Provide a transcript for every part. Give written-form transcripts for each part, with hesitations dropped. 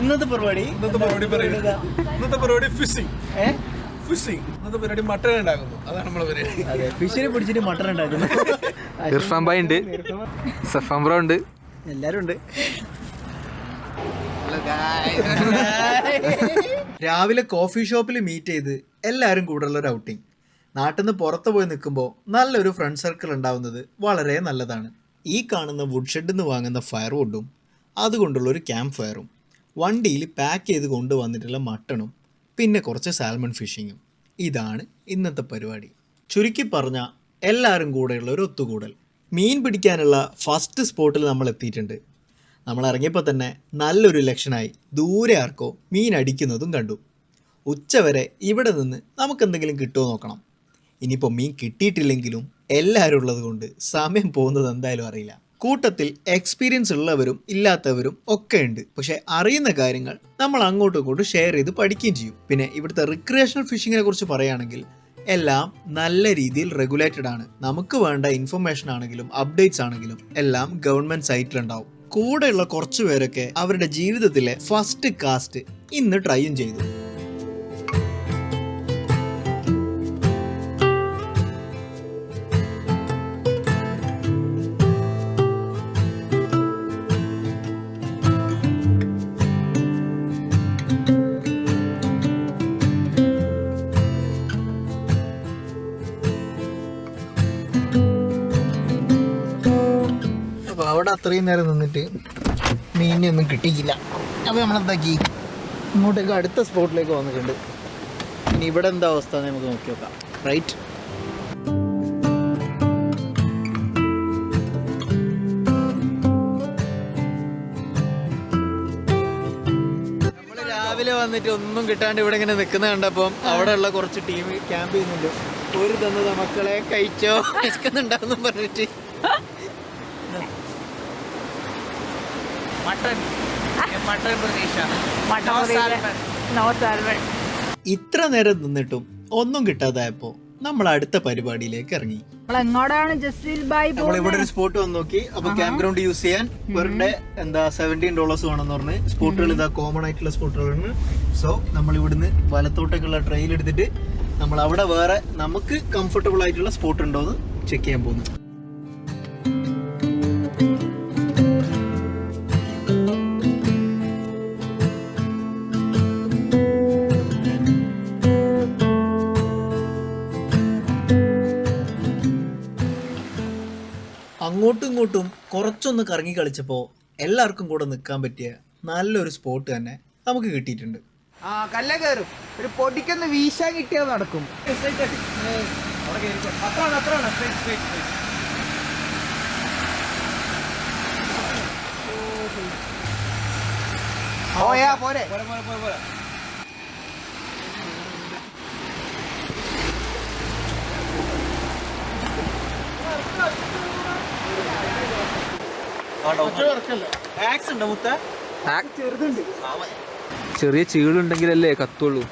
ഇന്നത്തെ പരിപാടി ഫിഷിംഗ്. ഇന്നത്തെ പരിപാടി മട്ടൺ ഉണ്ടാക്കുന്നു. അതാണ് നമ്മളെ പരിപാടി. അതെ, ഫിഷിനെ പിടിച്ചിട്ട് മട്ടൺ ഉണ്ടാക്കുന്നു. ഇർഫാൻ ഭായ് ഉണ്ട്, സഫാൻ ബ്രോ ഉണ്ട്, എല്ലാരും ഉണ്ട്. രാവിലെ കോഫി ഷോപ്പിൽ മീറ്റ് ചെയ്ത് എല്ലാവരും കൂടെയുള്ള ഒരു ഔട്ടിങ്. നാട്ടിൽ നിന്ന് പുറത്ത് പോയി നിൽക്കുമ്പോൾ നല്ലൊരു ഫ്രണ്ട് സർക്കിൾ ഉണ്ടാവുന്നത് വളരെ നല്ലതാണ്. ഈ കാണുന്ന വുഡ് ഷെഡിൽ നിന്ന് വാങ്ങുന്ന ഫയർ വുഡും അതുകൊണ്ടുള്ള ഒരു ക്യാമ്പ് ഫയറും, വണ്ടിയിൽ പാക്ക് ചെയ്ത് കൊണ്ടുവന്നിട്ടുള്ള മട്ടണും, പിന്നെ കുറച്ച് സാൽമൺ ഫിഷിങ്ങും. ഇതാണ് ഇന്നത്തെ പരിപാടി. ചുരുക്കി പറഞ്ഞാൽ എല്ലാവരും കൂടെയുള്ള ഒരു ഒത്തുകൂടൽ. മീൻ പിടിക്കാനുള്ള ഫസ്റ്റ് സ്പോട്ടിൽ നമ്മൾ എത്തിയിട്ടുണ്ട്. നമ്മൾ ഇറങ്ങിയപ്പോൾ തന്നെ നല്ലൊരു ലക്ഷണമായി ദൂരെ ആർക്കോ മീൻ അടിക്കുന്നതും കണ്ടു. ഉച്ചവരെ ഇവിടെ നിന്ന് നമുക്കെന്തെങ്കിലും കിട്ടുമോ നോക്കണം. ഇനിയിപ്പോൾ മീൻ കിട്ടിയിട്ടില്ലെങ്കിലും എല്ലാവരും ഉള്ളത് കൊണ്ട് സമയം പോകുന്നത് എന്തായാലും അറിയില്ല. കൂട്ടത്തിൽ എക്സ്പീരിയൻസ് ഉള്ളവരും ഇല്ലാത്തവരും ഒക്കെ ഉണ്ട്. പക്ഷെ അറിയുന്ന കാര്യങ്ങൾ നമ്മൾ അങ്ങോട്ടും ഇങ്ങോട്ടും ഷെയർ ചെയ്ത് പഠിക്കുകയും ചെയ്യും. പിന്നെ ഇവിടുത്തെ റിക്രിയേഷണൽ ഫിഷിങ്ങിനെ കുറിച്ച് പറയുകയാണെങ്കിൽ എല്ലാം നല്ല രീതിയിൽ റെഗുലേറ്റഡ് ആണ്. നമുക്ക് വേണ്ട ഇൻഫർമേഷൻ ആണെങ്കിലും അപ്ഡേറ്റ്സ് ആണെങ്കിലും എല്ലാം ഗവൺമെന്റ് സൈറ്റിലുണ്ടാവും. കൂടെയുള്ള കുറച്ചു പേരൊക്കെ അവരുടെ ജീവിതത്തിലെ ഫസ്റ്റ് കാസ്റ്റ് ഇന്ന് ട്രൈയും ചെയ്തു. അവിടെ അത്രയും നേരം നിന്നിട്ട് മീനൊന്നും കിട്ടിയില്ല. അപ്പോൾ നമ്മളെന്താക്കി ഇങ്ങോട്ടേക്ക് അടുത്ത സ്പോട്ടിലേക്ക് വന്നിട്ടുണ്ട്. ഇനി ഇവിടെ എന്താ അവസ്ഥ എന്ന് നമുക്ക് നോക്കി നോക്കാം. റൈറ്റ്, നമ്മൾ രാവിലെ വന്നിട്ട് ഒന്നും കിട്ടാണ്ട് ഇവിടെ ഇങ്ങനെ നിൽക്കുന്ന കണ്ടപ്പം അവിടെ ഉള്ള കുറച്ച് ടീം ക്യാമ്പ് ചെയ്യുന്നുണ്ട്. ഒരു തന്നത് മക്കളെ കഴിച്ചോ വിശക്കുന്നുണ്ടാവും പറഞ്ഞിട്ട് ഇത്ര നേരം നിന്നിട്ടും ഒന്നും കിട്ടാതായപ്പോ നമ്മൾ അടുത്ത പരിപാടിയിലേക്ക് ഇറങ്ങി. നമ്മളിവിടെ ഒരു സ്പോട്ട് വന്ന് നോക്കി. അപ്പൊ ക്യാമ്പ് ഗ്രൗണ്ട് യൂസ് ചെയ്യാൻ പെർ ഡേ എന്താ $17 വേണമെന്ന് പറഞ്ഞ് സ്പോട്ടുകൾ ഇതാ കോമൺ ആയിട്ടുള്ള സ്പോട്ടുകളാണ്. സോ നമ്മൾ ഇവിടുന്ന് വലത്തോട്ടേക്കുള്ള ട്രെയിൽ എടുത്തിട്ട് നമ്മൾ അവിടെ വേറെ നമുക്ക് കംഫർട്ടബിൾ ആയിട്ടുള്ള സ്പോട്ട് ഉണ്ടോ എന്ന് ചെക്ക് ചെയ്യാൻ പോകുന്നു. അങ്ങോട്ടും ഇങ്ങോട്ടും കുറച്ചൊന്ന് കറങ്ങി കളിച്ചപ്പോൾ എല്ലാവർക്കും കൂടെ നിൽക്കാൻ പറ്റിയ നല്ലൊരു സ്പോട്ട് തന്നെ നമുക്ക് കിട്ടിയിട്ടുണ്ട്. കല്ല കയറും ഒരു പൊടിക്കൊന്ന് വീശാൻ കിട്ടിയാൽ നടക്കും. പോരെ ചെറിയ ചീളുണ്ടെങ്കിലല്ലേ കത്തുള്ളൂ.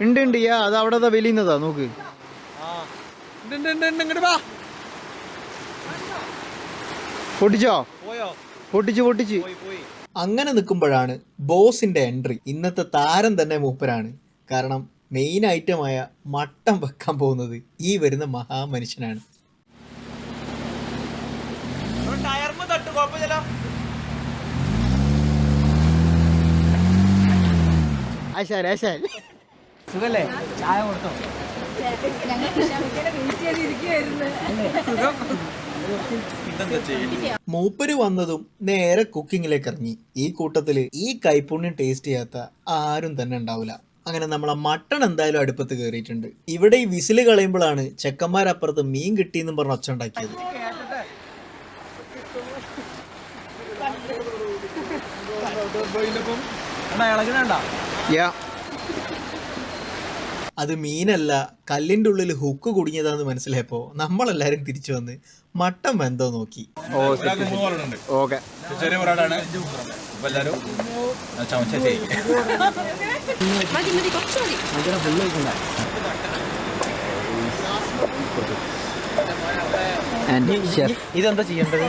ഉണ്ട് ഉണ്ട് അത് അവിടെ വലിയുന്നതാ നോക്ക്. പൊട്ടിച്ചോ? പൊട്ടിച്ച് അങ്ങനെ നിൽക്കുമ്പോഴാണ് ബോസിന്റെ എൻട്രി. ഇന്നത്തെ താരം തന്നെ മൂപ്പരാണ്. കാരണം മെയിൻ ഐറ്റമായ മട്ടൻ വെക്കാൻ പോകുന്നത് ഈ വരുന്ന മഹാമനുഷ്യനാണ്. സുഖല്ലേ? ചായ കൊടുത്തോ? മൂപ്പര് വന്നതും നേരെ കുക്കിങ്ങിലേക്ക് ഇറങ്ങി. ഈ കൂട്ടത്തില് ഈ കൈപ്പുണ്യം ടേസ്റ്റ് ചെയ്യാത്ത ആരും തന്നെ ഉണ്ടാവില്ല. അങ്ങനെ നമ്മളെ മട്ടൺ എന്തായാലും അടുപ്പത്ത് കയറിയിട്ടുണ്ട്. ഇവിടെ ഈ വിസില് കളയുമ്പോഴാണ് ചെക്കന്മാരപ്പുറത്ത് മീൻ കിട്ടിയെന്നും പറഞ്ഞ് ഒച്ച ഉണ്ടാക്കിയത്. അത് മീനല്ല, കല്ലിൻ്റെ ഉള്ളിൽ ഹുക്ക് കുടുങ്ങിയതാന്ന് മനസ്സിലായപ്പോ നമ്മളെല്ലാരും തിരിച്ചു വന്ന് മട്ടൻ വെന്തോ നോക്കി. ഓക്കെ, ചെറിയ പൊറാടാണ്. ഇതെന്താ ചെയ്യേണ്ടത്?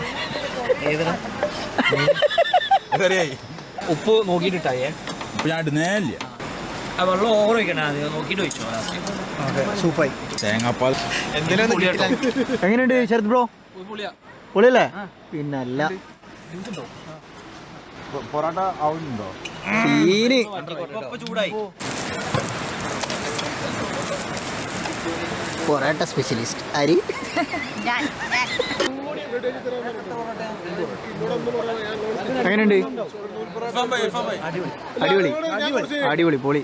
ഉപ്പ് നോക്കിയിട്ടായേ ഞാൻ ഇടുന്നേല്ല. വെള്ളം ഓവർ ഒഴിക്കണേ, നോക്കിയിട്ട് ഒഴിച്ചോ. സൂപ്പായി. തേങ്ങാപ്പാൽ എങ്ങനെയുണ്ട് ശരത് ബ്രോ? പൊളിയല്ലേ? പിന്നല്ല പൊറോട്ട ആവുന്നുണ്ടോ? സീന്. ചൂടായി. പൊറോട്ട സ്പെഷ്യലിസ്റ്റ് അരി. എങ്ങനെയുണ്ട്? അടിപൊളി അടിപൊളി പൊളി.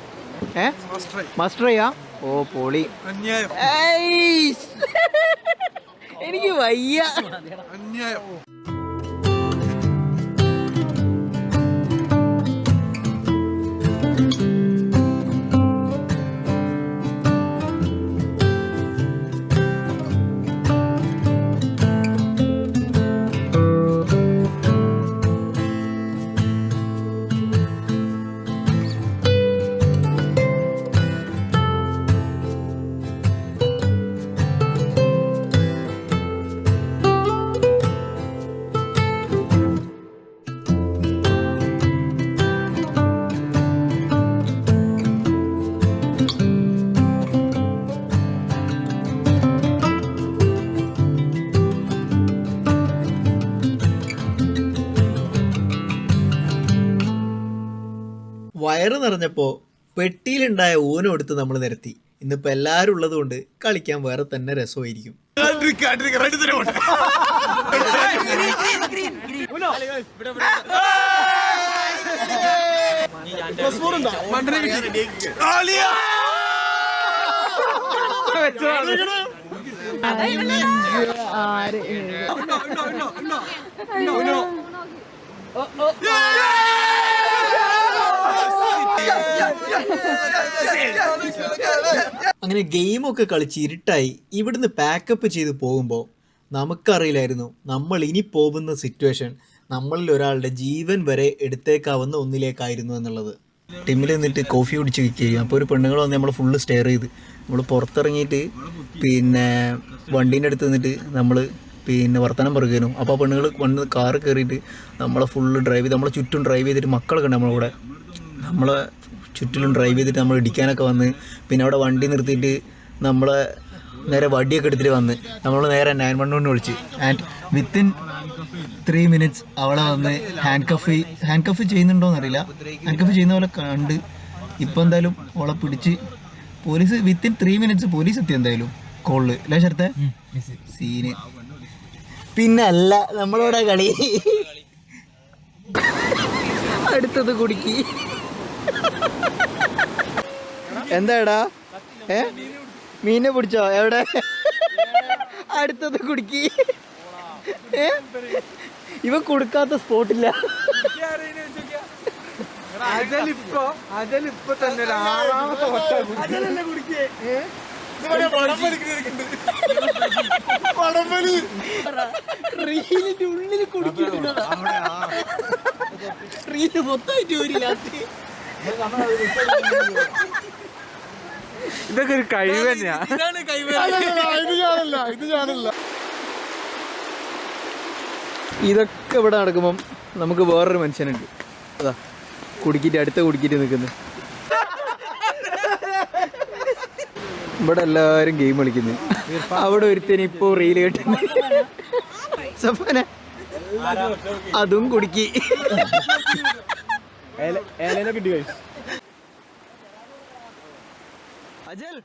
മസ്റ്റർ ചെയ്യാ? ഓ പൊളി. എനിക്ക് വയ്യ. വയറ് നിറഞ്ഞപ്പോൾ പെട്ടിയിലുണ്ടായ ഊനം എടുത്ത് നമ്മൾ നിരത്തി. ഇന്നിപ്പോൾ എല്ലാവരും ഉള്ളത് കൊണ്ട് കളിക്കാൻ വേറെ തന്നെ രസമായിരിക്കും. അങ്ങനെ ഗെയിമൊക്കെ കളിച്ച് ഇരുട്ടായി ഇവിടുന്ന് പാക്കപ്പ് ചെയ്ത് പോകുമ്പോൾ നമുക്കറിയില്ലായിരുന്നു നമ്മൾ ഇനി പോകുന്ന സിറ്റുവേഷൻ നമ്മളിൽ ഒരാളുടെ ജീവൻ വരെ എടുത്തേക്കാവുന്ന ഒന്നിലേക്കായിരുന്നു എന്നുള്ളത്. ടീമിൽ നിന്നിട്ട് കോഫി കുടിച്ച് വയ്ക്കുകയും അപ്പോൾ ഒരു പെണ്ണുങ്ങൾ വന്ന് നമ്മൾ ഫുള്ള് സ്റ്റെയർ ചെയ്ത് നമ്മൾ പുറത്തിറങ്ങിയിട്ട് പിന്നെ വണ്ടീൻ്റെ അടുത്ത് നിന്നിട്ട് നമ്മൾ പിന്നെ വർത്തമാനം പറയുകയും അപ്പോൾ പെണ്ണുങ്ങൾ വന്ന് കാറ് കയറിയിട്ട് നമ്മളെ ഫുള്ള് ഡ്രൈവ് ചെയ്ത് നമ്മളെ ചുറ്റും ഡ്രൈവ് ചെയ്തിട്ട് മക്കളൊക്കെ ഉണ്ട് നമ്മളെ കൂടെ, നമ്മളെ ചുറ്റിലും ഡ്രൈവ് ചെയ്തിട്ട് നമ്മൾ ഇടിക്കാനൊക്കെ വന്ന് പിന്നെ അവിടെ വണ്ടി നിർത്തിയിട്ട് നമ്മളെ നേരെ വടിയൊക്കെ എടുത്തിട്ട് വന്ന് നമ്മൾ നേരെ 911 വിളിച്ച്. ആൻഡ് വിത്തിൻ 3 minutes അവളെ വന്ന് ഹാൻഡ് കഫ് ചെയ്യുന്നുണ്ടോയെന്ന് അറിയില്ല, ഹാൻഡ് കഫ് ചെയ്യുന്ന പോലെ കണ്ട്. ഇപ്പോൾ എന്തായാലും അവളെ പിടിച്ച് പോലീസ് വിത്തിൻ 3 minutes പോലീസ് എത്തി എന്തായാലും കോളില്. അല്ലേ ശരത്തെ? സീന്. പിന്നല്ല നമ്മളോടെ കളി. അടുത്തത് കുടുക്കി. എന്താടാ മീനെ പിടിച്ചോ? എവിടെ? അടുത്തത് കുടുക്കി. ഇവ കൊടുക്കാത്ത സ്പോട്ടില്ല. അതിലിപ്പോ തന്നെ ഒരു 6ാമത്തെ റീലിന്റെ ഉള്ളിൽ കുടിക്കുന്നുണ്ടോ? റീല് മൊത്തമായിട്ട് വരില്ല. ഇതൊക്കെ ഒരു കഴിവ് തന്നെയാ. ഇതൊക്കെ ഇവിടെ നടക്കുമ്പം നമുക്ക് വേറൊരു മനുഷ്യനുണ്ട്, അതാ കുടിക്കിട്ട് അടുത്ത കുടിക്കിട്ട് നിൽക്കുന്നത്. ഇവിടെ എല്ലാവരും ഗെയിം കളിക്കുന്നു. അവിടെ ഒരുത്തന് ഇപ്പോൾ റീല് കെട്ടുന്നു. സഫാന അതും കുടുക്കി. അജൽ